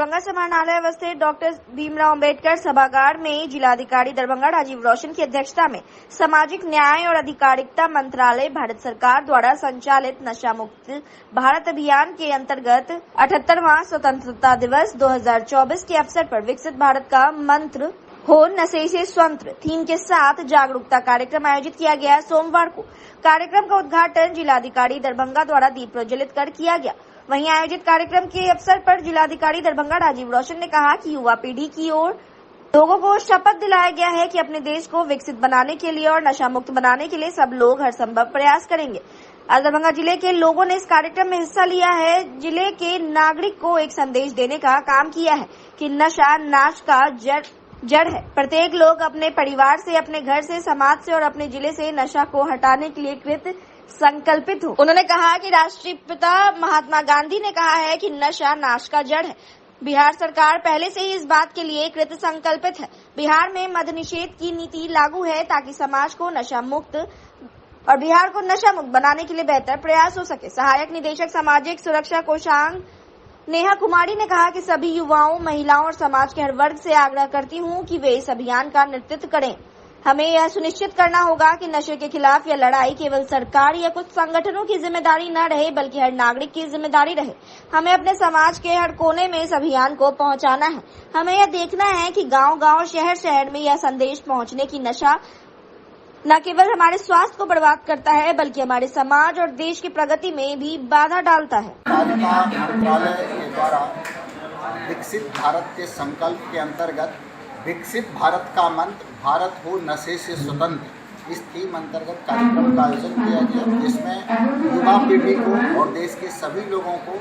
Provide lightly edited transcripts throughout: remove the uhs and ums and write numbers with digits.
दरभंगा समाहरणालय स्थित डॉक्टर भीमराव अंबेडकर सभागार में जिलाधिकारी दरभंगा राजीव रोशन की अध्यक्षता में सामाजिक न्याय और अधिकारिता मंत्रालय भारत सरकार द्वारा संचालित नशा मुक्त भारत अभियान के अंतर्गत 78वां स्वतंत्रता दिवस 2024 के अवसर पर विकसित भारत का मंत्र हो नशे से स्वतंत्र थीम के साथ जागरूकता कार्यक्रम आयोजित किया गया। सोमवार को कार्यक्रम का उद्घाटन जिलाधिकारी दरभंगा द्वारा दीप प्रज्वलित कर किया गया। वहीं आयोजित कार्यक्रम के अवसर पर जिलाधिकारी दरभंगा राजीव रोशन ने कहा कि युवा पीढ़ी की ओर लोगों को शपथ दिलाया गया है कि अपने देश को विकसित बनाने के लिए और नशा मुक्त बनाने के लिए सब लोग हर संभव प्रयास करेंगे। आज दरभंगा जिले के लोगों ने इस कार्यक्रम में हिस्सा लिया है। जिले के नागरिक को एक संदेश देने का काम किया है कि नशा नाश का जड़ है। प्रत्येक लोग अपने परिवार से, अपने घर से, समाज से और अपने जिले से नशा को हटाने के लिए कृत संकल्पित हो। उन्होंने कहा कि राष्ट्रीय पिता महात्मा गांधी ने कहा है कि नशा नाश का जड़ है। बिहार सरकार पहले से ही इस बात के लिए कृत संकल्पित है। बिहार में मद्य निषेध की नीति लागू है ताकि समाज को नशा मुक्त और बिहार को नशा मुक्त बनाने के लिए बेहतर प्रयास हो सके। सहायक निदेशक सामाजिक सुरक्षा कोषांग नेहा कुमारी ने कहा कि सभी युवाओं, महिलाओं और समाज के हर वर्ग से आग्रह करती हूं कि वे इस अभियान का नेतृत्व करें। हमें यह सुनिश्चित करना होगा कि नशे के खिलाफ यह लड़ाई केवल सरकार या कुछ संगठनों की जिम्मेदारी न रहे बल्कि हर नागरिक की जिम्मेदारी रहे। हमें अपने समाज के हर कोने में इस अभियान को पहुंचाना है। हमें यह देखना है कि गांव-गांव, शहर-शहर में यह संदेश पहुंचने की नशा न केवल हमारे स्वास्थ्य को बर्बाद करता है बल्कि हमारे समाज और देश की प्रगति में भी बाधा डालता है। मंत्रालय के द्वारा विकसित भारत के संकल्प के अंतर्गत विकसित भारत का मंत्र भारत हो नशे से स्वतंत्र इस थीम अंतर्गत कार्यक्रम का आयोजन किया गया, जिसमें युवा पीढ़ी को और देश के सभी लोगों को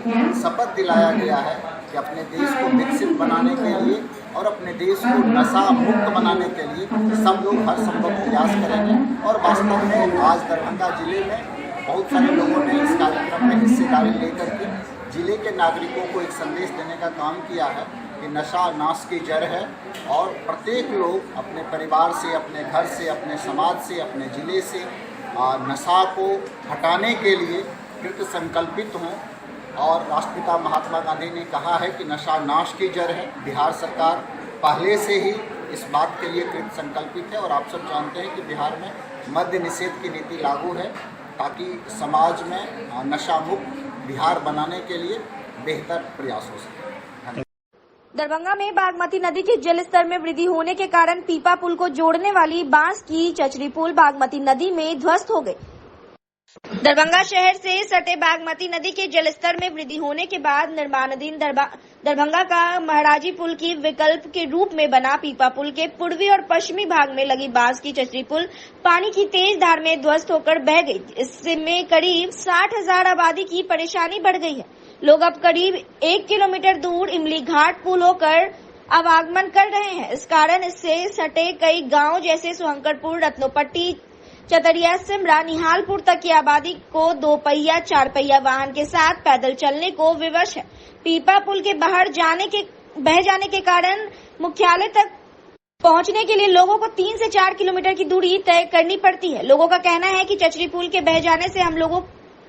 शपथ दिलाया गया है कि अपने देश को विकसित बनाने के लिए और अपने देश को नशा मुक्त बनाने के लिए सब लोग हर संभव प्रयास करेंगे। और वास्तव में आज दरभंगा जिले में बहुत सारे लोगों ने इस कार्यक्रम में हिस्सेदारी लेकर के जिले के नागरिकों को एक संदेश देने का काम किया है कि नशा नाश की जड़ है और प्रत्येक लोग अपने परिवार से, अपने घर से, अपने समाज से, अपने जिले से नशा को हटाने के लिए कृत संकल्पित हों। और राष्ट्रपिता महात्मा गांधी ने कहा है कि नशा नाश की जड़ है। बिहार सरकार पहले से ही इस बात के लिए कृत संकल्पित है और आप सब जानते हैं कि बिहार में मद्य निषेध की नीति लागू है ताकि समाज में नशा मुक्त बिहार बनाने के लिए बेहतर प्रयास हो सके। दरभंगा में बागमती नदी के जलस्तर में वृद्धि होने के कारण पीपा पुल को जोड़ने वाली बांस की चचरी पुल बागमती नदी में ध्वस्त हो गई। दरभंगा शहर से सटे बागमती नदी के जलस्तर में वृद्धि होने के बाद निर्माणाधीन दरभंगा का महाराजी पुल की विकल्प के रूप में बना पीपा पुल के पूर्वी और पश्चिमी भाग में लगी बांस की चचरी पुल पानी की तेज धार में ध्वस्त होकर बह गई। इसमें करीब 60,000 आबादी की परेशानी बढ़ गई है। लोग अब करीब 1 किलोमीटर दूर इमली घाट पुल होकर आवागमन कर रहे हैं। इस कारण इससे सटे कई गांव जैसे सुहंकरपुर, रत्नोपट्टी, चतरिया, सिमरा, निहालपुर तक की आबादी को 2 पहिया 4 पहिया वाहन के साथ पैदल चलने को विवश है। पीपा पुल के बह जाने के कारण मुख्यालय तक पहुंचने के लिए लोगों को 3 से 4 किलोमीटर की दूरी तय करनी पड़ती है। लोगों का कहना है कि चचरी पुल के बह जाने से हम लोगों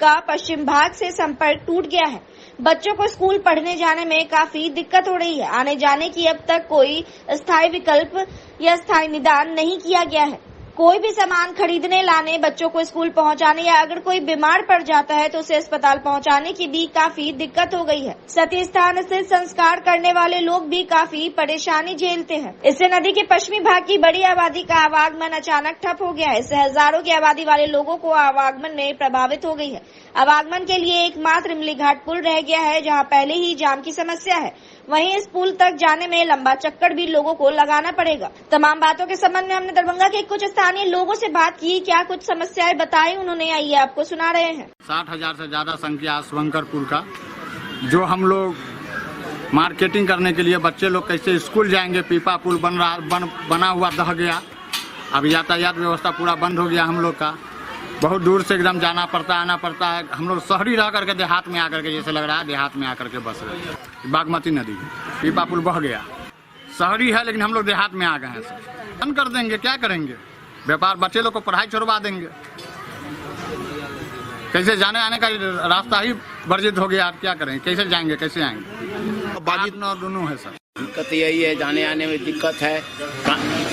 का पश्चिम भाग से संपर्क टूट गया है। बच्चों को स्कूल पढ़ने जाने में काफी दिक्कत हो रही है। आने जाने की अब तक कोई स्थायी विकल्प या स्थायी निदान नहीं किया गया है। कोई भी सामान खरीदने लाने, बच्चों को स्कूल पहुंचाने या अगर कोई बीमार पड़ जाता है तो उसे अस्पताल पहुंचाने की भी काफी दिक्कत हो गई है। सती स्थान स्थित संस्कार करने वाले लोग भी काफी परेशानी झेलते हैं। इससे नदी के पश्चिमी भाग की बड़ी आबादी का आवागमन अचानक ठप हो गया है। इससे हजारों की आबादी वाले लोगों को आवागमन में प्रभावित हो गई है। आवागमन के लिए एकमात्र इमली घाट पुल रह गया है, जहाँ पहले ही जाम की समस्या है। वहीं इस पुल तक जाने में लंबा चक्कर भी लोगों को लगाना पड़ेगा। तमाम बातों के संबंध में हमने दरभंगा के कुछ स्थानीय लोगों से बात की। क्या कुछ समस्याएं बताई उन्होंने, आइए आपको सुना रहे हैं। 60,000 से ज्यादा संख्या शुभंकरपुर का, जो हम लोग मार्केटिंग करने के लिए बच्चे लोग कैसे स्कूल जाएंगे। पीपा पुल बना हुआ दह गया। अब यातायात व्यवस्था पूरा बंद हो गया। हम लोग का बहुत दूर से एकदम जाना पड़ता है, आना पड़ता है। हम लोग शहरी रह करके देहात में आकर के, जैसे लग रहा है देहात में आकर के बस रहे। बागमती नदी पीपा पुल बह गया। शहरी है लेकिन हम लोग देहात में आ गए हैं। सर बंद कर देंगे, क्या करेंगे? व्यापार, बच्चे लोग को पढ़ाई छोड़वा देंगे। कैसे जाने आने का रास्ता ही वर्जित हो गया। आप क्या करेंगे? कैसे जाएंगे, कैसे आएंगे? बाजित न दोनों है सर। दिक्कत यही है, जाने आने में दिक्कत है,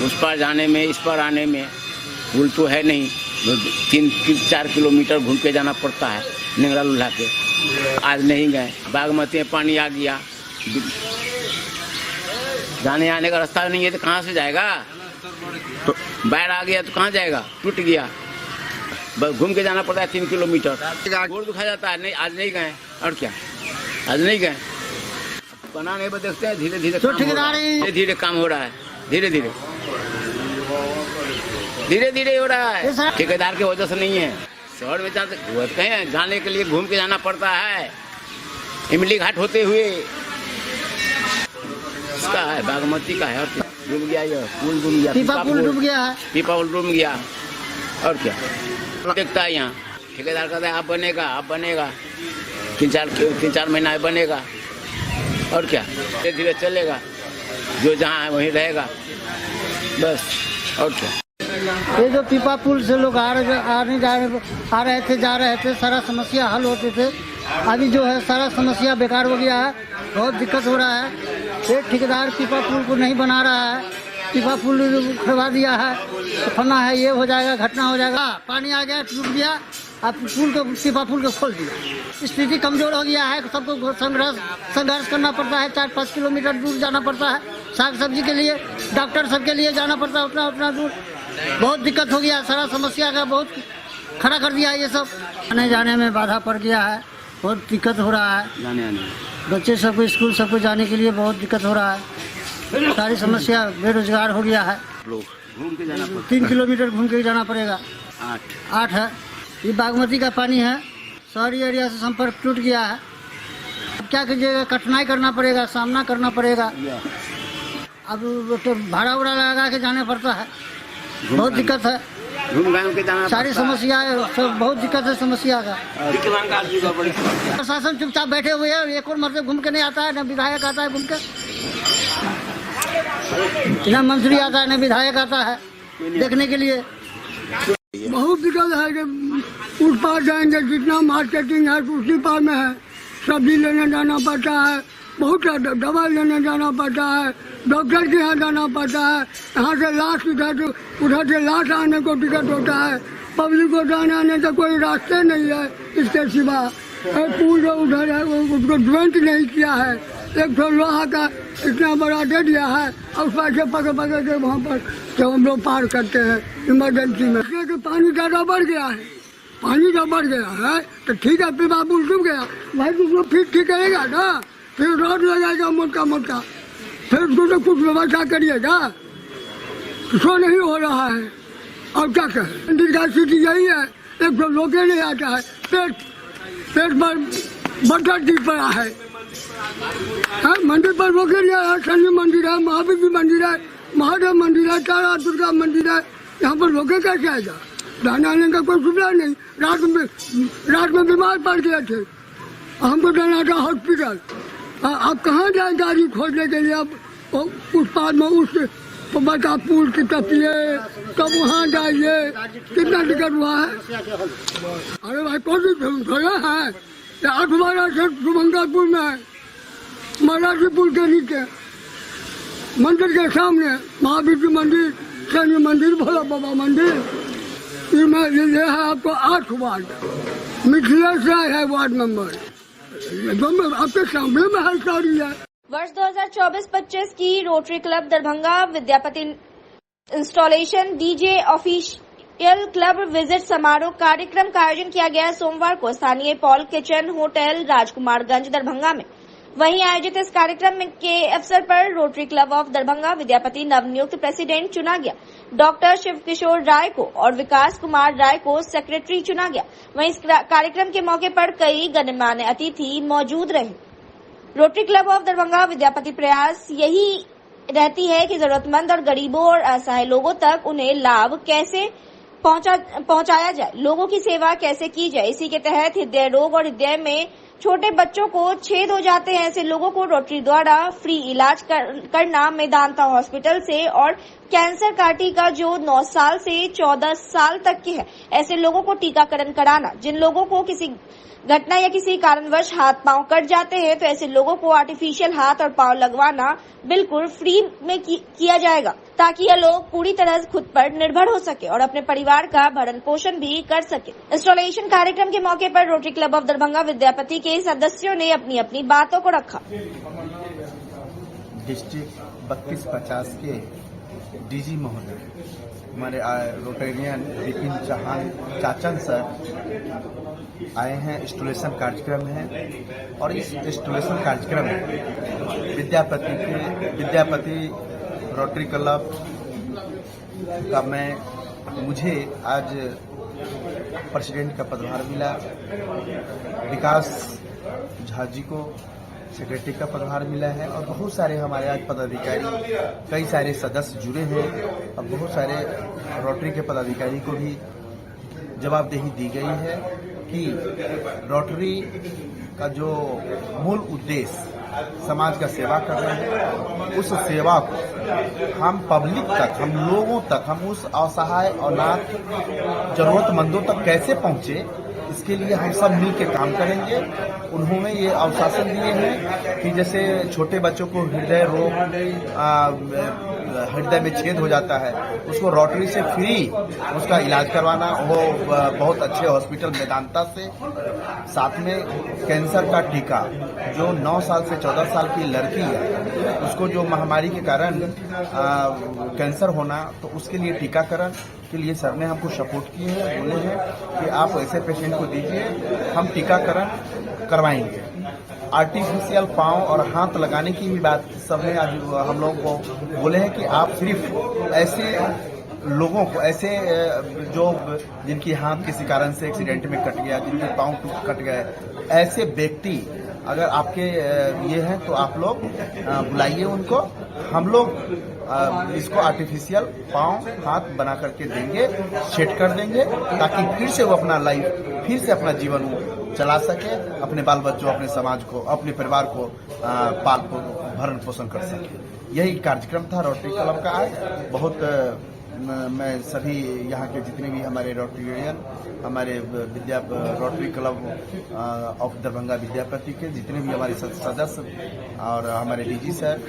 उस पार जाने में इस पार आने में। पुल तो है नहीं, 3-4 किलोमीटर घूम के जाना पड़ता है नेंगरा लुल्हा के। आज नहीं गए, बागमती में पानी आ गया, जाने आने का रास्ता नहीं है तो कहाँ से जाएगा? तो बाढ़ आ गया तो कहाँ जाएगा? टूट गया, बस घूम के जाना पड़ता है 3 किलोमीटर। गोड़ दुखा जाता है। नहीं, आज नहीं गए, और क्या, आज नहीं गए। बनाने में देखते हैं धीरे धीरे धीरे काम हो रहा है, धीरे धीरे हो रहा है। ठेकेदार की वजह से नहीं है। शहर में जाने के लिए घूम के जाना पड़ता है, इमली घाट होते हुए। इसका है, बागमती का है, और डूब गया, ये पुल डूब गया, पीपा पुल डूब गया है, पीपा पुल डूब गया, और क्या देखता है यहाँ। ठेकेदार कहता है अब बनेगा 3-4 महीना में बनेगा, और क्या धीरे धीरे चलेगा, जो जहाँ है वहीं रहेगा, बस, और क्या। ये जो पीपा पुल से लोग आ रहे थे जा रहे थे, सारा समस्या हल होते थे। अभी जो है सारा समस्या बेकार हो गया है, बहुत दिक्कत हो रहा है। ये ठेकेदार पीपा पुल को नहीं बना रहा है, पीपा पुल खुलवा दिया है, तो फना है, ये हो जाएगा, घटना हो जाएगा। पानी आ गया, टूट गया, अब पुल को, पीपा पुल को खोल दिया। स्थिति कमजोर हो गया है, सबको संघर्ष करना पड़ता है। 4-5 किलोमीटर दूर जाना पड़ता है, साग सब्जी के लिए, डॉक्टर सबके लिए जाना पड़ता है उतना दूर। बहुत दिक्कत हो गया, सारा समस्या का बहुत खड़ा कर दिया है। ये सब आने जाने में बाधा पड़ गया है, बहुत दिक्कत हो रहा है। जाने आने बच्चे सबको स्कूल सबको जाने के लिए बहुत दिक्कत हो रहा है। सारी समस्या, बेरोजगार हो गया है। घूम के जाना पड़ता है, 3 किलोमीटर घूम के जाना पड़ेगा। 8 है। ये बागमती का पानी है, शहरी एरिया से संपर्क टूट गया है। अब क्या कीजिएगा, कठिनाई करना पड़ेगा, सामना करना पड़ेगा। अब तो भाड़ा उड़ा लगा के जाना पड़ता है, बहुत दिक्कत है। घूम के जाना, सारी समस्या है, सब बहुत दिक्कत है समस्या का। प्रशासन चुपचाप बैठे हुए हैं, एक और मर्द घूम के नहीं आता है, न विधायक आता है घूम के, न मंत्री आता है, न विधायक आता है देखने के लिए। बहुत दिक्कत है कि उस पार जाएंगे, जितना मार्केटिंग है उसी पार में है। सब्जी लेने जाना पड़ता है, बहुत दवाई लेने जाना पड़ता है, डॉक्टर के यहाँ जाना पड़ता है। यहाँ से लाश उधर से लाश आने को टिकट होता है। पब्लिक को जाने आने का कोई रास्ते नहीं है इसके सिवा। पुल जो उधर है उसको ज्वाइंट नहीं किया है, एक तो लोहा का इतना बड़ा दे दिया है, और उस पास से पकड़ के वहाँ पर जब हम लोग पार करते हैं इमरजेंसी में। कि पानी ज़्यादा बढ़ गया है, पानी जब बढ़ गया है तो ठीक है, पीपा पुल डूब गया, भाई उसको फिर ठीक करेगा ना, फिर रोड लगाएगा मोटा, फिर उसको तो कुछ व्यवस्था करिएगा। तो नहीं हो रहा है, और क्या कहें। मंदिर का स्थिति यही है, एक तो लोके नहीं आता है, पेट पर बटर गिर पड़ा है। मंदिर पर लोके नहीं आया, शनि मंदिर है, महावीर मंदिर है, महादेव मंदिर है, तारा दुर्गा मंदिर है, यहाँ पर लोके कैसे आएगा? जाने आने का कोई सुविधा नहीं। रात में बीमार पड़ गए थे, हमको जाना था हॉस्पिटल। अब कहाँ जाए गाड़ी खोजने के लिए? अब उस पार में उस बड़का पुल की टपिए, तब वहाँ जाइए, कितना टिकट हुआ है? अरे भाई कौन थोड़ा है, 8-12 से शुभंकरपुर में है, महाराजी पुल के नीचे, मंदिर के सामने महावीर मंदिर, शनि मंदिर, भोला बाबा मंदिर। ये है आपको 8 वार्ड, मिथिलेश राय है वार्ड नंबर, आपके सामने में है सारी है। वर्ष 2024-25 की rotary club Darbhanga Vidyapati installation DJ official club visit समारोह कार्यक्रम का आयोजन किया गया सोमवार को स्थानीय Paul kitchen hotel Rajkumarganj Darbhanga में। वहीं आयोजित इस कार्यक्रम के अवसर पर rotary club of Darbhanga Vidyapati नवनियुक्त प्रेसिडेंट चुना गया। डॉक्टर शिव किशोर राय को और विकास कुमार राय को सेक्रेटरी चुना गया। वहीं इस कार्यक्रम के मौके पर कई गणमान्य अतिथि मौजूद रहे। Rotary club of Darbhanga Vidyapati प्रयास यही रहती है कि जरूरतमंद और गरीबों और असहाय लोगों तक उन्हें लाभ कैसे पहुंचाया जाए, लोगों की सेवा कैसे की जाए। इसी के तहत हृदय रोग और हृदय में छोटे बच्चों को छेद हो जाते हैं, ऐसे लोगों को रोटरी द्वारा फ्री इलाज करना मेदांता हॉस्पिटल से, और कैंसर का टीका जो 9 साल से 14 साल तक के है, ऐसे लोगों को टीकाकरण कराना। जिन लोगों को किसी घटना या किसी कारणवश हाथ पांव कट जाते हैं, तो ऐसे लोगों को आर्टिफिशियल हाथ और पांव लगवाना बिल्कुल फ्री में किया जाएगा, ताकि यह लोग पूरी तरह खुद पर निर्भर हो सके और अपने परिवार का भरण पोषण भी कर सके। इंस्टॉलेशन कार्यक्रम के मौके पर rotary club of Darbhanga Vidyapati के सदस्यों ने अपनी अपनी बातों को रखा। डिस्ट्रिक्ट 3250 के डीजी महोदय, हमारे रोटेरियन विपिन चौहान चाचन सर आए हैं। इंस्टॉलेशन कार्यक्रम है और इस इंस्टॉलेशन कार्यक्रम में विद्यापति रोटरी क्लब का मुझे आज प्रेसिडेंट का पदभार मिला। विकास झा जी को सेक्रेटरी का पदभार मिला है और बहुत सारे हमारे आज पदाधिकारी, कई सारे सदस्य जुड़े हैं और बहुत सारे रोटरी के पदाधिकारी को भी जवाबदेही दी गई है कि रोटरी का जो मूल उद्देश्य समाज का सेवा कर रहे हैं, उस सेवा को हम पब्लिक तक, हम लोगों तक, हम उस असहाय अनाथ जरूरतमंदों तक कैसे पहुंचे, इसके लिए हम सब मिल के काम करेंगे। उन्होंने ये आश्वासन दिए हैं कि जैसे छोटे बच्चों को हृदय में छेद हो जाता है, उसको रोटरी से फ्री उसका इलाज करवाना, वो बहुत अच्छे हॉस्पिटल मेदांता से। साथ में कैंसर का टीका, जो 9 साल से 14 साल की लड़की है, उसको जो महामारी के कारण कैंसर होना, तो उसके लिए टीकाकरण के लिए सर ने हमको सपोर्ट किए हैं, बोले हैं कि आप ऐसे पेशेंट को दीजिए, हम टीकाकरण करवाएंगे। आर्टिफिशियल पांव और हाथ लगाने की भी बात सबने आज हम लोगों को बोले हैं कि आप सिर्फ ऐसे लोगों को, ऐसे जो जिनकी हाथ किसी कारण से एक्सीडेंट में कट गया, जिनके पांव कट गए, ऐसे व्यक्ति अगर आपके ये हैं तो आप लोग बुलाइए उनको। हम लोग इसको आर्टिफिशियल पांव हाथ बना करके देंगे, सेट कर देंगे, ताकि फिर से वो अपना लाइफ, फिर से अपना जीवन चला सके, अपने बाल बच्चों, अपने समाज को, अपने परिवार को पाल भरण पोषण कर सके। यही कार्यक्रम था रोटरी क्लब का आज। बहुत मैं सभी यहाँ के जितने भी हमारे रोटरियन, हमारे rotary club of Darbhanga Vidyapati के जितने भी हमारे सदस्य और हमारे डीजी सर,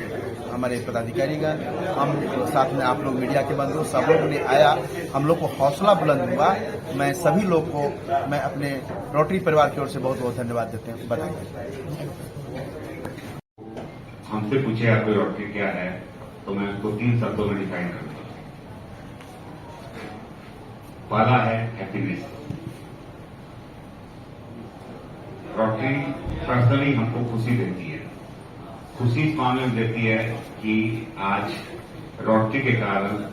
हमारे पदाधिकारीगण, हम साथ में आप लोग मीडिया के बंधु, सब लोग ने आया, हम लोग को हौसला बुलंद हुआ। मैं सभी लोग को मैं अपने रोटरी परिवार की ओर से बहुत बहुत धन्यवाद देते हैं। बताइए, हमसे पूछे आपको रोटरी क्या है, तो मैं उसको 3 शब्दों में डिफाइन करूंगा। पहला है हैप्पीनेस। रोटरी पर्सनली हमको खुशी देती है। खुशी इस मामले में देती है कि आज रोटरी के कारण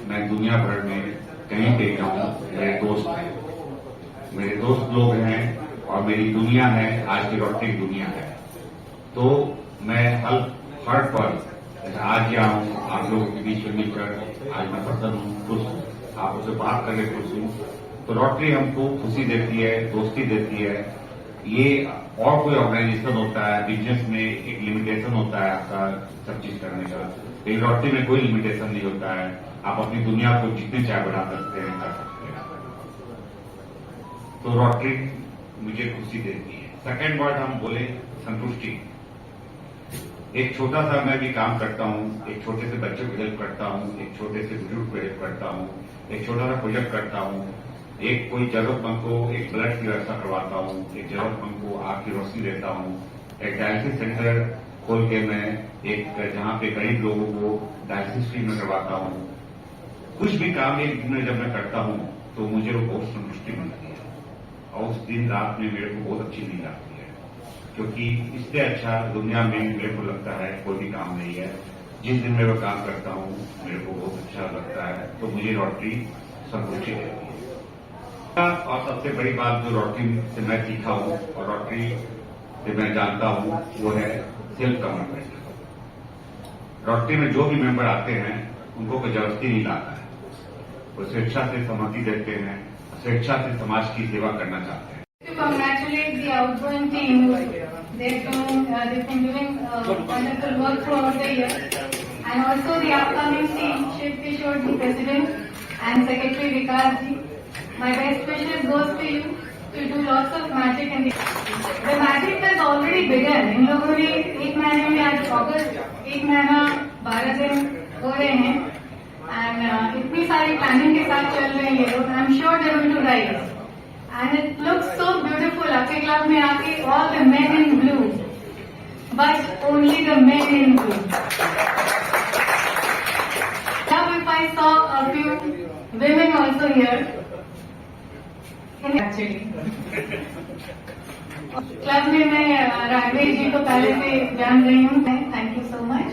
मैं दुनिया भर में कहीं पे जाऊं, मेरे दोस्त हैं, मेरे दोस्त लोग हैं और मेरी दुनिया है, आज की रोटरी की दुनिया है। तो मैं हर पल आज गया हूं आप लोगों के बीच में मिलकर, आज मैं प्रसन्न हूं, खुश हूं, आप उससे बात करके खुश हूं। तो रोटरी हमको खुशी देती है, दोस्ती देती है। ये और कोई ऑर्गेनाइजेशन होता है, बिजनेस में एक लिमिटेशन होता है आपका सब चीज करने का, लेकिन रोटरी में कोई लिमिटेशन नहीं होता है। आप अपनी दुनिया को जितने चाहे बढ़ा सकते हैं, कर सकते हैं। तो रोटरी मुझे खुशी देती है। सेकेंड वर्ड हम बोले संतुष्टि। एक छोटा सा मैं भी काम करता हूं, एक छोटे से बच्चे को हेल्प करता हूं, एक छोटे से बुजुर्ग को हेल्प करता हूं, एक छोटा सा प्रोजेक्ट करता हूं, एक कोई जरूरतमंद को एक ब्लड की व्यवस्था करवाता हूं, एक जरूरतमंद को आग की रोशनी देता हूं, एक डायलिसिस सेंटर खोल के मैं एक जहां पे गरीब लोगों को डायलिसिस फ्री में करवाता हूं। कुछ भी काम एक दिन में जब मैं करता हूं तो मुझे वो बहुत संतुष्टि मिलती है और उस दिन रात में मेरे को बहुत अच्छी नींद आती है, क्योंकि इससे अच्छा दुनिया में मेरे को लगता है कोई भी काम नहीं है। जिस दिन मैं वो काम करता हूं मेरे को बहुत अच्छा लगता है, तो मुझे रोटरी संतुष्टि देती है। और सबसे बड़ी बात जो रोटरी से मैं सीखा हूं और रोटरी से मैं जानता हूं वो है सेल्फ कमिटमेंट। रोटरी में जो भी मेंबर आते हैं उनको कोई जबरदस्ती नहीं लाता है, वो स्वेच्छा से सहमति देते हैं, स्वेच्छा से समाज की सेवा करना चाहते हैं। To congratulate the outgoing team. They've been doing wonderful work throughout the year. And also the upcoming team, Shiv Kishore ji, President, and Secretary Vikas ji. My best wishes goes to you to do lots of magic. And the magic has already begun. इन लोगों ने एक महीने में आज अगस्त 1 महीना 12 दिन हो रहे हैं. And इतनी सारी प्लानिंग के साथ चल रहे हैं ये लोग. I'm sure they're going to rise. And it looks so beautiful. आपके क्लब में आके all the men in blue, but only the men in blue. Now if I saw a few women also here, actually. Club में मैं राघवेश जी को पहले से जान रही हूँ. Thank you so much.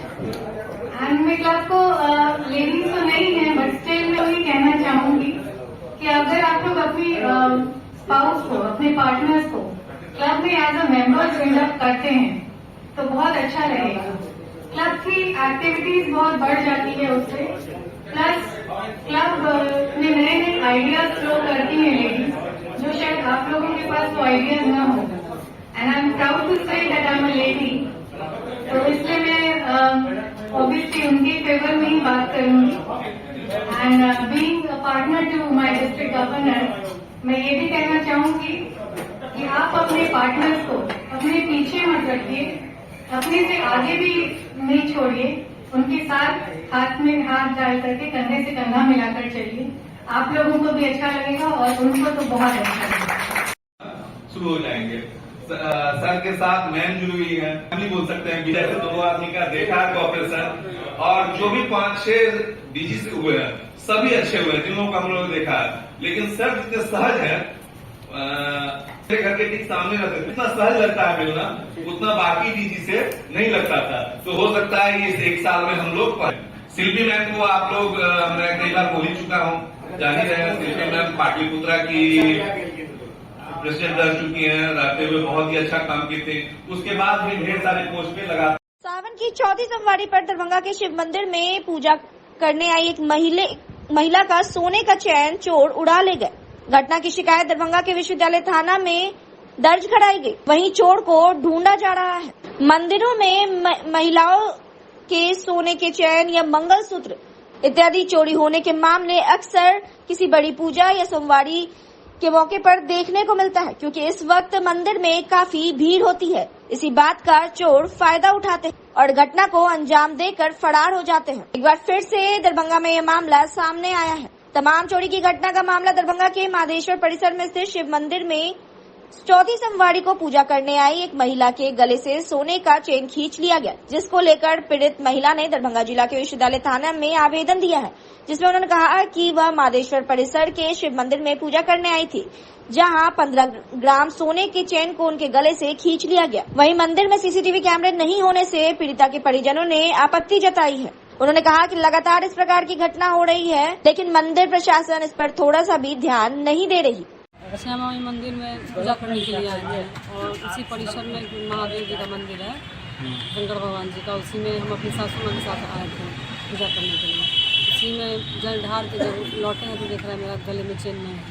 And मैं क्लब को लेडीज तो नहीं है, बट स्टिल मैं वही कहना चाहूंगी कि अगर आप लोग अपनी स्पाउस को, अपने पार्टनर्स को क्लब में एज अ मेंबर बिल्डअप करते हैं तो बहुत अच्छा रहेगा. क्लब की एक्टिविटीज बहुत बढ़ जाती है उससे. प्लस क्लब में नए नए आइडियाज फ्लो करती हैं लेडीज, जो शायद आप लोगों के पास वो आइडियाज ना हो. And I am proud to say that I am a lady. तो इसलिए मैं ऑब्वियसली उनके फेवर में ही बात करूंगी. And being a partner to my district governor, मैं ये भी कहना चाहूंगी कि आप अपने पार्टनर्स को अपने पीछे मत रखिए, अपने से आगे भी नहीं छोड़िए. उनके साथ हाथ में हाथ डाल करके कंधे से कंधा मिलाकर चलिए. आप लोगों को भी अच्छा लगेगा और उनको तो बहुत अच्छा लगेगा. शुरू हो जाएंगे. सर के साथ मैन जुड़ी हुई है, नहीं बोल सकते हैं. जैसे 2 आदमी का देखा है कॉपरेशन, और जो भी 5-6 डीजी से हुए हैं सभी अच्छे हुए हैं जिन लोगों को हम लोग देखा है. लेकिन सर जितने सहज है, मेरे घर के ठीक सामने रहते, जितना सहज लगता है मिलना उतना बाकी डीजी से नहीं लगता था. तो हो सकता है इस 1 साल में हम लोग शिल्पी मैम को आप लोग, मैं कई बार बोल ही चुका हूँ, जान ही रहे हैं. शिल्पी मैम पाटलिपुत्रा की प्रेसिडेंट रह चुकी हैं, रहते हुए बहुत ही अच्छा काम किए थे. उसके बाद भी ढेर सारे पोस्ट पे लगा. सावन की चौथी सोमवारी पर दरभंगा के शिव मंदिर में पूजा करने आई एक महिला का सोने का चैन चोर उड़ा ले गए. घटना की शिकायत दरभंगा के विश्वविद्यालय थाना में दर्ज कराई गई. वहीं चोर को ढूंढा जा रहा है. मंदिरों में महिलाओं के सोने के चैन या मंगलसूत्र इत्यादि चोरी होने के मामले अक्सर किसी बड़ी पूजा या सोमवारी के मौके पर देखने को मिलता है, क्योंकि इस वक्त मंदिर में काफी भीड़ होती है. इसी बात का चोर फायदा उठाते हैं और घटना को अंजाम देकर फरार हो जाते हैं. एक बार फिर से दरभंगा में यह मामला सामने आया है. तमाम चोरी की घटना का मामला दरभंगा के माधेश्वर परिसर में स्थित शिव मंदिर में चौथी सोमवारी को पूजा करने आई एक महिला के गले से सोने का चेन खींच लिया गया, जिसको लेकर पीड़ित महिला ने दरभंगा जिला के विश्वविद्यालय थाना में आवेदन दिया है, जिसमें उन्होंने कहा कि वह माधेश्वर परिसर के शिव मंदिर में पूजा करने आई थी, जहां 15 ग्राम सोने के चेन को उनके गले से खींच लिया गया. वहीं मंदिर में सीसीटीवी कैमरे नहीं होने से पीड़िता के परिजनों ने आपत्ति जताई है. उन्होंने कहा कि लगातार इस प्रकार की घटना हो रही है, लेकिन मंदिर प्रशासन इस पर थोड़ा सा भी ध्यान नहीं दे रही. श्यामा माई मंदिर में पूजा करने के लिए आए थे और उसी परिसर में महादेव जी का मंदिर है, शंकर भगवान जी का. उसी में हम अपनी सासू माँ के साथ आए थे पूजा करने के लिए. उसी में जल ढार के जब लौटे हैं तो देख रहा है मेरा गले में चेन नहीं है.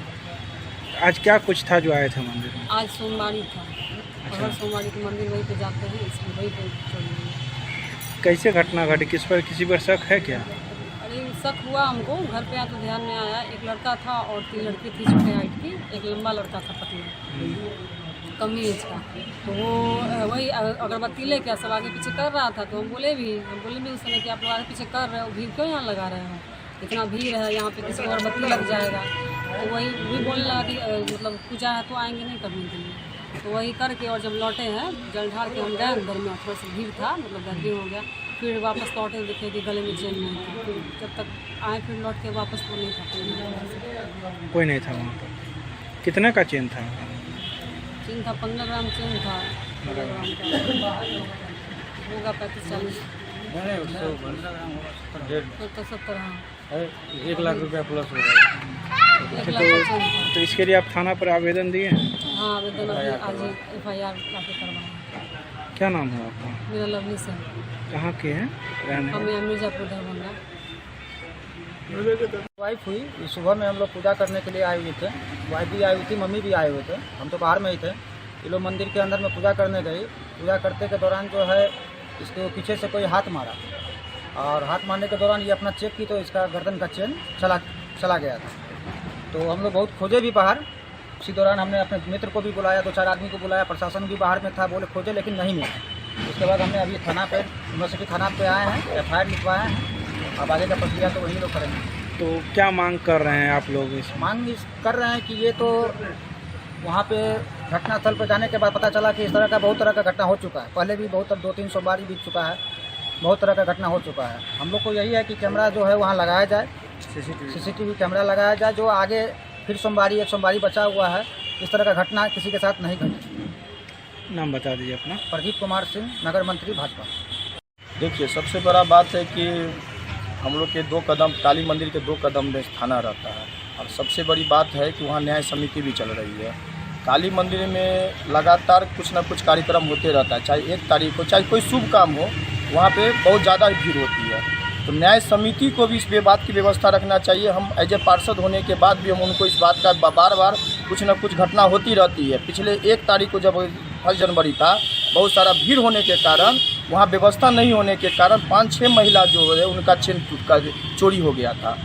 आज क्या कुछ था जो आए थे मंदिर में? आज सोमवारी था और हर सोमवारी के मंदिर वहीं पे जाते हैं, इसलिए वहीं पे चल. कैसे घटना घटी, किसी पर शक है क्या? अरे शक हुआ हमको, घर पे आया तो ध्यान में आया. एक लड़का था और 3 लड़की थी छोटे हाइट की. एक लंबा लड़का था पतला कम एज का. तो वो वही अगरबत्ती लेके सब आगे पीछे कर रहा था. तो हम बोले भी उस समय कि आप लोग आगे पीछे कर रहे हो, भीड़ क्यों यहाँ लगा रहे हो, इतना भीड़ है यहाँ पे, किसी को अगरबत्ती लग जाएगा. तो वही भी बोलने लगा कि मतलब पूजा है तो आएंगे नहीं करने के लिए. तो वही करके और जब लौटे हैं जल ढाल के हम गए अंदर में, थोड़ा सा भीड़ था, मतलब गर्दी हो गया. फिर वापस लौटे देखे कि गले में चेन नहीं था. फिर जब तक आए फिर लौट के वापस तो नहीं था, कोई नहीं था वहाँ पर. कितने का चेन था? चेन था 15 ग्राम चेन था. 15 ग्राम का होगा 35-40. तो 70. हाँ 1 लाख रुपया प्लस हो रहा है. तो इसके लिए आप थाना पर आवेदन दिए? हाँ आवेदन आज FIR लाके करवाएं. क्या नाम है आपका? मेरा लवली सिंह. कहाँ के हैं रहने? हमें मिर्जापुर दरभंगा. वाइफ हुई, सुबह में हम लोग पूजा करने के लिए आए हुए थे। वाइफ भी आई हुई थी, मम्मी भी आए हुए थे। हम तो बाहर में ही थे। ये लोग मंदिर के अंदर में पूजा करने गई। पूजा करते के दौरान जो है इसके पीछे से कोई हाथ मारा, और हाथ मारने के दौरान ये अपना चेक की तो इसका गर्दन का चेन चला गया था। तो हम लोग बहुत खोजे भी बाहर। उसी दौरान हमने अपने मित्र को भी बुलाया, 2-4 आदमी को बुलाया, प्रशासन भी बाहर में था, बोले खोजे लेकिन नहीं मिला। उसके बाद हमने अभी थाना पे, यूनिवर्सिटी थाना पे आए हैं, FIR लिखवाए हैं। अब आगे का प्रक्रिया तो वही लोग करेंगे। तो क्या मांग कर रहे हैं आप लोग? मांग कर रहे हैं कि ये तो वहाँ पे घटनास्थल पर जाने के बाद पता चला कि इस तरह का बहुत तरह का घटना हो चुका है। पहले भी बहुत 200-300 बार बीत चुका है, बहुत तरह का घटना हो चुका है। हम लोग को यही है कि कैमरा जो है वहाँ लगाया जाए, CCTV कैमरा लगाया जाए, जो आगे फिर एक सोमवारी बचा हुआ है, इस तरह का घटना किसी के साथ नहीं घटे। नाम बता दीजिए अपना। प्रदीप कुमार सिंह, नगर मंत्री भाजपा। देखिए, सबसे बड़ा बात है कि हम लोग के 2 कदम, काली मंदिर के 2 कदम में थाना रहता है, और सबसे बड़ी बात है कि वहाँ न्याय समिति भी चल रही है। काली मंदिर में लगातार कुछ न कुछ कार्यक्रम होते रहता है, चाहे 1 तारीख हो, चाहे कोई शुभ काम हो, वहाँ पे बहुत ज़्यादा भीड़ होती है। तो न्याय समिति को भी इस बात की व्यवस्था रखना चाहिए। हम एज ए पार्षद होने के बाद भी हम उनको इस बात का बार कुछ न कुछ घटना होती रहती है। पिछले 1 तारीख को जब 1 जनवरी था, बहुत सारा भीड़ होने के कारण, वहाँ व्यवस्था नहीं होने के कारण 5-6 महिला जो है उनका चेन चोरी हो गया था।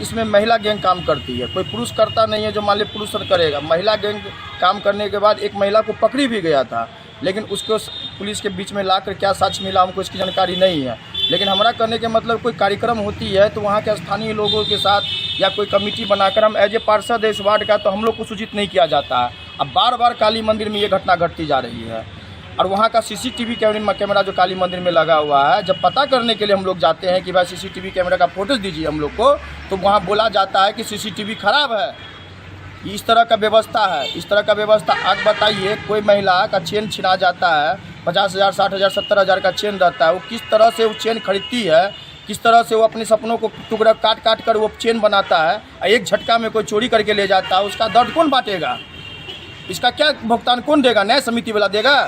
इसमें महिला गैंग काम करती है, कोई पुरुष करता नहीं है। जो मान ली पुरुष करेगा, महिला गैंग काम करने के बाद एक महिला को पकड़ी भी गया था, लेकिन उसको पुलिस के बीच में लाकर क्या साक्ष्य मिला हमको इसकी जानकारी नहीं है। लेकिन हमारा करने के मतलब कोई कार्यक्रम होती है तो वहाँ के स्थानीय लोगों के साथ या कोई कमेटी बनाकर, हम एज ए पार्षद इस वार्ड का, तो हम लोग को सूचित नहीं किया जाता है। अब बार काली मंदिर में ये घटना घटती जा रही है, और वहाँ का CCTV कैमरा जो काली मंदिर में लगा हुआ है, जब पता करने के लिए हम लोग जाते हैं कि भाई CCTV कैमरा का फोटोज दीजिए हम लोग को, तो वहाँ बोला जाता है कि CCTV खराब है। इस तरह का व्यवस्था है, इस तरह का व्यवस्था। आज बताइए, कोई महिला का चेन छिना जाता है, 50,000, 60,000, 70,000 का चेन रहता है, वो किस तरह से वो चेन खरीदती है, किस तरह से वो अपने सपनों को टुकड़ा काट कर वो चेन बनाता है, एक झटका में कोई चोरी करके ले जाता है। उसका दर्द कौन बांटेगा? इसका क्या भुगतान कौन देगा? न्याय समिति वाला देगा?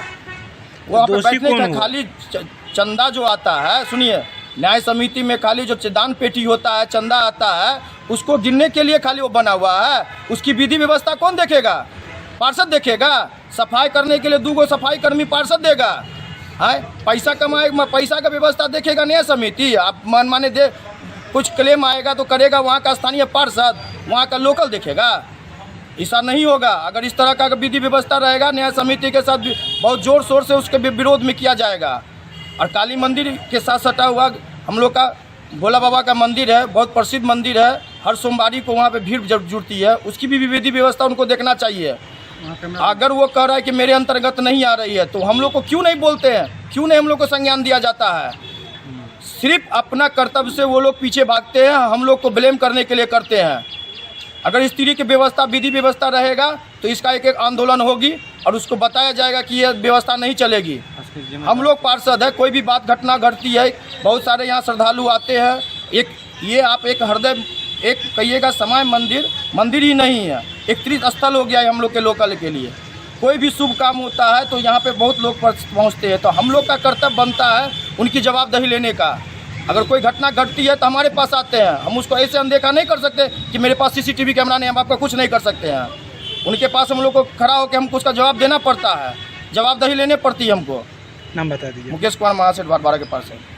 वो आप बैठने का खाली चंदा जो आता है, सुनिए, न्याय समिति में खाली जो दान पेटी होता है, चंदा आता है, उसको गिनने के लिए खाली वो बना हुआ है। उसकी विधि व्यवस्था कौन देखेगा? पार्षद देखेगा। सफाई करने के लिए 2 सफाई कर्मी पार्षद देगा है। पैसा कमाए, पैसा का व्यवस्था देखेगा न्याय समिति। आप माने दे, कुछ क्लेम आएगा तो करेगा वहाँ का स्थानीय पार्षद, वहाँ का लोकल देखेगा। ऐसा नहीं होगा। अगर इस तरह का विधि व्यवस्था रहेगा, न्याय समिति के साथ बहुत जोर शोर से उसके विरोध में किया जाएगा। और काली मंदिर के साथ सटा हुआ हम लोग का भोला बाबा का मंदिर है, बहुत प्रसिद्ध मंदिर है। हर सोमवारी को वहाँ पे भीड़ जुड़ती है, उसकी भी विधि व्यवस्था उनको देखना चाहिए। अगर वो कह रहा है कि मेरे अंतर्गत नहीं आ रही है, तो हम लोग को क्यों नहीं बोलते हैं? क्यों नहीं हम लोग को संज्ञान दिया जाता है? सिर्फ अपना कर्तव्य से वो लोग पीछे भागते हैं, हम लोग को ब्लेम करने के लिए करते हैं। अगर इस तरह की व्यवस्था, विधि व्यवस्था रहेगा तो इसका एक आंदोलन होगी और उसको बताया जाएगा कि यह व्यवस्था नहीं चलेगी। हम लोग पार्षद है, कोई भी बात घटना घटती है, बहुत सारे यहाँ श्रद्धालु आते हैं। एक हृदय, एक कहिएगा समय मंदिर ही नहीं है, एक तीर्थ स्थल हो गया है हम लोग के लोकल के लिए। कोई भी शुभ काम होता है तो यहाँ पे बहुत लोग पहुँचते हैं, तो हम लोग का कर्तव्य बनता है उनकी जवाबदेही लेने का। अगर कोई घटना घटती है तो हमारे पास आते हैं, हम उसको ऐसे अनदेखा नहीं कर सकते कि मेरे पास CCTV कैमरा नहीं, हम आपका कुछ नहीं कर सकते हैं। उनके पास हम लोग को खड़ा होकर हमको उसका जवाब देना पड़ता है, जवाबदेही लेने पड़ती है हमको। नाम बता दीजिए। मुकेश कुमार, महासेठ, वार्ड 12 के पास है।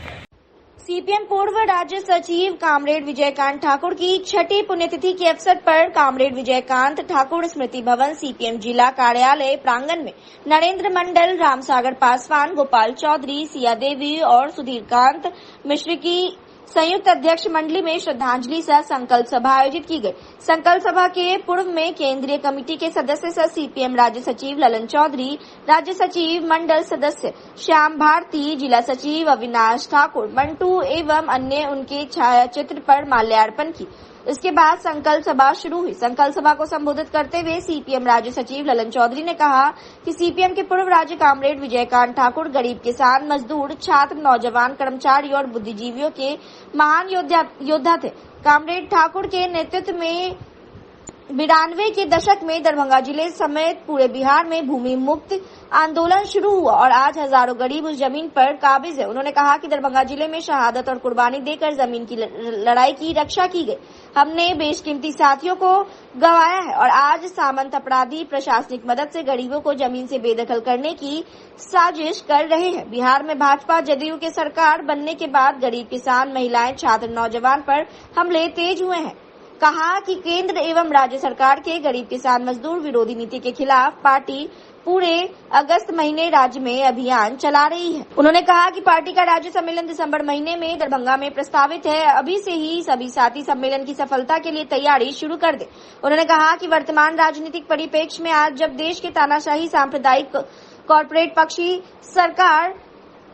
CPM पूर्व राज्य सचिव कामरेड विजयकांत ठाकुर की 6ठी पुण्यतिथि के अवसर पर कामरेड विजयकांत ठाकुर स्मृति भवन CPM जिला कार्यालय प्रांगण में नरेंद्र मंडल, रामसागर पासवान, गोपाल चौधरी, सिया देवी और सुधीरकांत मिश्र की संयुक्त अध्यक्ष मंडली में श्रद्धांजलि सह संकल्प सभा आयोजित की गई। संकल्प सभा के पूर्व में केंद्रीय कमेटी के सदस्य सह CPM राज्य सचिव ललन चौधरी, राज्य सचिव मंडल सदस्य श्याम भारती, जिला सचिव अविनाश ठाकुर, मंटू एवं अन्य उनके छायाचित्र पर माल्यार्पण की। इसके बाद संकल्प सभा शुरू हुई। संकल्प सभा को संबोधित करते हुए CPM राज्य सचिव ललन चौधरी ने कहा कि CPM के पूर्व राज्य कामरेड विजयकांत ठाकुर गरीब किसान, मजदूर, छात्र, नौजवान, कर्मचारी और बुद्धिजीवियों के महान योद्धा थे। कामरेड ठाकुर के नेतृत्व में 92 के दशक में दरभंगा जिले समेत पूरे बिहार में भूमि मुक्त आंदोलन शुरू हुआ और आज हजारों गरीब उस जमीन पर काबिज है। उन्होंने कहा कि दरभंगा जिले में शहादत और कुर्बानी देकर जमीन की लड़ाई की रक्षा की गई। हमने बेशकीमती साथियों को गंवाया है और आज सामंत अपराधी प्रशासनिक मदद से गरीबों को जमीन से बेदखल करने की साजिश कर रहे हैं। बिहार में भाजपा जदयू के सरकार बनने के बाद गरीब किसान, महिलाएं, छात्र, नौजवान पर हमले तेज हुए हैं। कहा कि केंद्र एवं राज्य सरकार के गरीब किसान मजदूर विरोधी नीति के खिलाफ पार्टी पूरे अगस्त महीने राज्य में अभियान चला रही है। उन्होंने कहा कि पार्टी का राज्य सम्मेलन दिसंबर महीने में दरभंगा में प्रस्तावित है। अभी से ही सभी साथी सम्मेलन की सफलता के लिए तैयारी शुरू कर दे। उन्होंने कहा कि वर्तमान राजनीतिक परिप्रेक्ष्य में आज जब देश के तानाशाही, सांप्रदायिक, कॉर्पोरेट पक्षी सरकार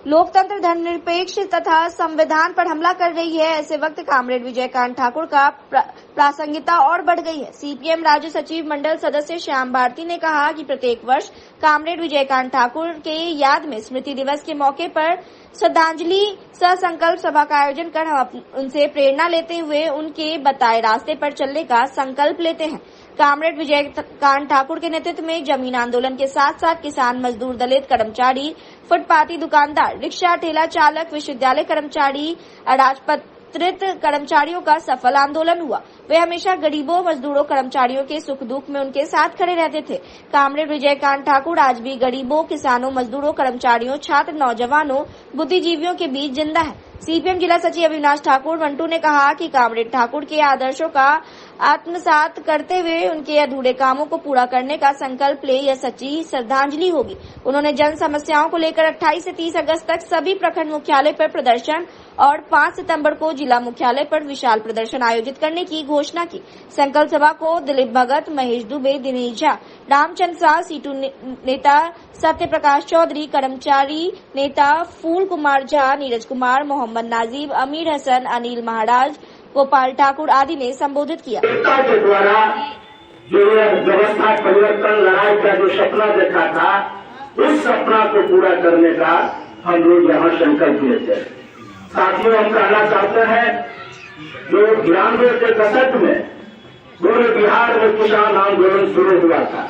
लोकतंत्र, धर्मनिरपेक्ष तथा संविधान पर हमला कर रही है, ऐसे वक्त कामरेड विजयकांत ठाकुर का प्रासंगिकता और बढ़ गई है। सीपीएम राज्य सचिव मंडल सदस्य श्याम भारती ने कहा कि प्रत्येक वर्ष कामरेड विजयकांत ठाकुर के याद में स्मृति दिवस के मौके पर श्रद्धांजलि सह संकल्प सभा का आयोजन कर हम उनसे प्रेरणा लेते हुए उनके बताए रास्ते पर चलने का संकल्प लेते हैं। कामरेड विजयकांत ठाकुर के नेतृत्व में जमीन आंदोलन के साथ साथ किसान, मजदूर, दलित, कर्मचारी, फुटपाती दुकानदार, रिक्शा ठेला चालक, विश्वविद्यालय कर्मचारी, अराजपत्रित कर्मचारियों का सफल आंदोलन हुआ। वे हमेशा गरीबों, मजदूरों, कर्मचारियों के सुख दुख में उनके साथ खड़े रहते थे। कामरेड विजयकांत ठाकुर आज भी गरीबों, किसानों, मजदूरों, कर्मचारियों, छात्र, नौजवानों, बुद्धिजीवियों के बीच जिंदा है। सीपीएम जिला सचिव अविनाश ठाकुर मंटू ने कहा कि कामरेड ठाकुर के आदर्शों का आत्मसात करते हुए उनके अधूरे कामों को पूरा करने का संकल्प ले, यह सच्ची श्रद्धांजलि होगी। उन्होंने जन समस्याओं को लेकर 28 से 30 अगस्त तक सभी प्रखंड मुख्यालय पर प्रदर्शन और 5 सितंबर को जिला मुख्यालय पर विशाल प्रदर्शन आयोजित करने की घोषणा की। संकल्प सभा को दिलीप भगत, महेश दुबे, दिनेश झा, रामचंद्र साह, सीटू नेता सत्य प्रकाश चौधरी, कर्मचारी नेता फूल कुमार झा, नीरज कुमार, मोहम्मद नाजीब, अमीर हसन, अनिल महाराज, गोपाल ठाकुर आदि ने संबोधित किया। एकता के द्वारा जो व्यवस्था परिवर्तन लड़ाई का जो सपना देखा था, उस सपना को पूरा करने का हम लोग यहाँ संकल्प लेते हैं। साथियों, हम कहना चाहते हैं जो 92 के दशक में पूरे बिहार में किसान आंदोलन शुरू हुआ था,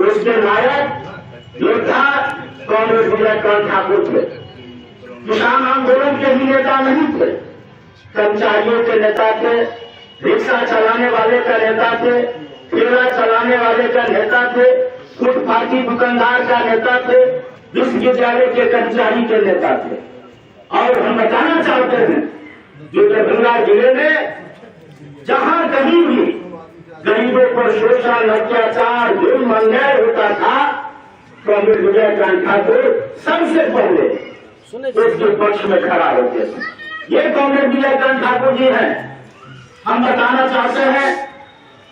उसके नायक योद्धा कामरेड विजयकांत ठाकुर थे। किसान आंदोलन के भी नेता नहीं थे, कर्मचारियों के नेता थे, रिक्शा चलाने वाले का नेता थे, ठेला चलाने वाले का नेता थे, फुटपाती दुकानदार का नेता थे, विश्वविद्यालय के कर्मचारी के नेता थे। और हम बताना चाहते हैं जो दरभंगा जिले में जहां कहीं भी गरीबों पर शोषण, अत्याचार, जुर्म, अन्याय होता था, कामरेड विजयकांत ठाकुर सबसे पहले उसके पक्ष में खड़ा होते थे। ये कामरेड विजयकांत ठाकुर जी हैं। हम बताना चाहते हैं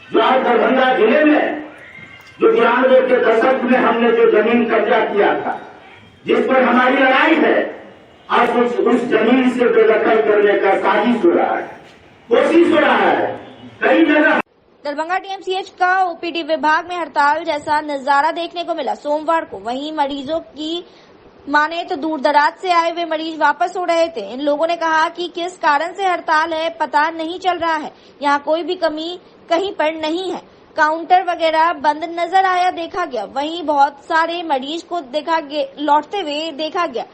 जो आज दरभंगा जिले में जो 92 के दशक में हमने जो जमीन कब्जा किया था, जिस पर हमारी लड़ाई है, आज उस जमीन से बेदखल करने का साजिश हो रहा है, कोशिश हो रहा है कई जगह। दरभंगा डीएमसीएच का ओपीडी विभाग में हड़ताल जैसा नजारा देखने को मिला सोमवार को। वहीं मरीजों की माने तो दूर दराज से आए हुए मरीज वापस हो रहे थे। इन लोगों ने कहा कि किस कारण से हड़ताल है पता नहीं चल रहा है, यहाँ कोई भी कमी कहीं पर नहीं है, काउंटर वगैरह बंद नजर आया देखा गया। वहीं बहुत सारे मरीज को लौटते हुए देखा गया।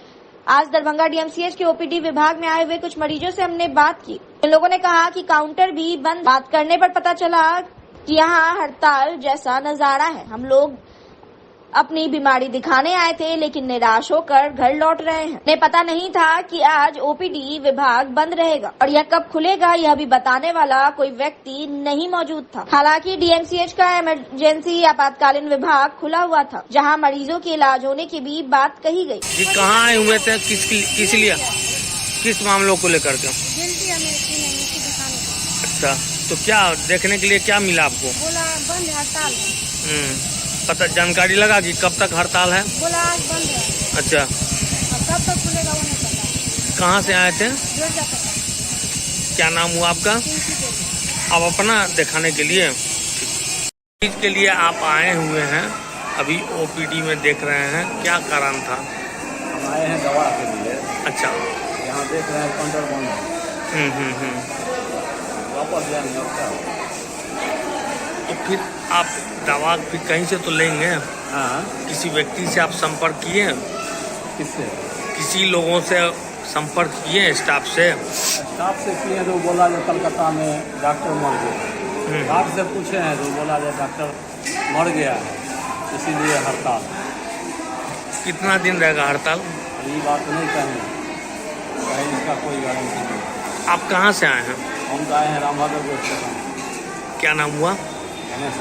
आज दरभंगा डीएमसीएच के ओपीडी विभाग में आए हुए कुछ मरीजों से हमने बात की। इन लोगों ने कहा कि काउंटर भी बंद। बात करने पर पता चला कि यहाँ हड़ताल जैसा नजारा है। हम लोग अपनी बीमारी दिखाने आए थे लेकिन निराश होकर घर लौट रहे हैं। उन्हें पता नहीं था कि आज ओपीडी विभाग बंद रहेगा और यह कब खुलेगा यह भी बताने वाला कोई व्यक्ति नहीं मौजूद था। हालांकि डीएमसीएच का इमरजेंसी आपातकालीन विभाग खुला हुआ था, जहां मरीजों के इलाज होने की भी बात कही गई। कहाँ आए हुए थे, किस लिए, किस मामलों को लेकर के? अच्छा, तो क्या देखने के लिए क्या मिला आपको? बोला बंद हड़ताल। पता जानकारी लगा कि कब तक हड़ताल है? बोला आज बंद है। अच्छा, कब तक खुलेगा वो नहीं पता। कहाँ से आए थे? क्या नाम हुआ आपका? आप अपना दिखाने के लिए चीज के लिए आप आए हुए हैं, अभी ओपीडी में देख रहे हैं, क्या कारण था? हम आए हैं दवा के लिए। अच्छा, यहाँ देख रहे हैं काउंटर बंद है। वापस जाएंगे। फिर आप दवा फिर कहीं से तो लेंगे। हाँ। किसी व्यक्ति से आप संपर्क किए? किससे? किसी लोगों से संपर्क किए, स्टाफ से? स्टाफ से किए तो बोला जो कलकत्ता में डॉक्टर मर गया। स्टाफ से पूछे हैं तो बोला जो डॉक्टर मर गया है, इसीलिए हड़ताल। कितना दिन रहेगा हड़ताल? ये बात नहीं कहेंगे, कहीं इसका कोई गारंटी नहीं। आप कहाँ से आए हैं? हम तो आए हैं रामभादर को स्टेशन। क्या नाम हुआ? गणेश।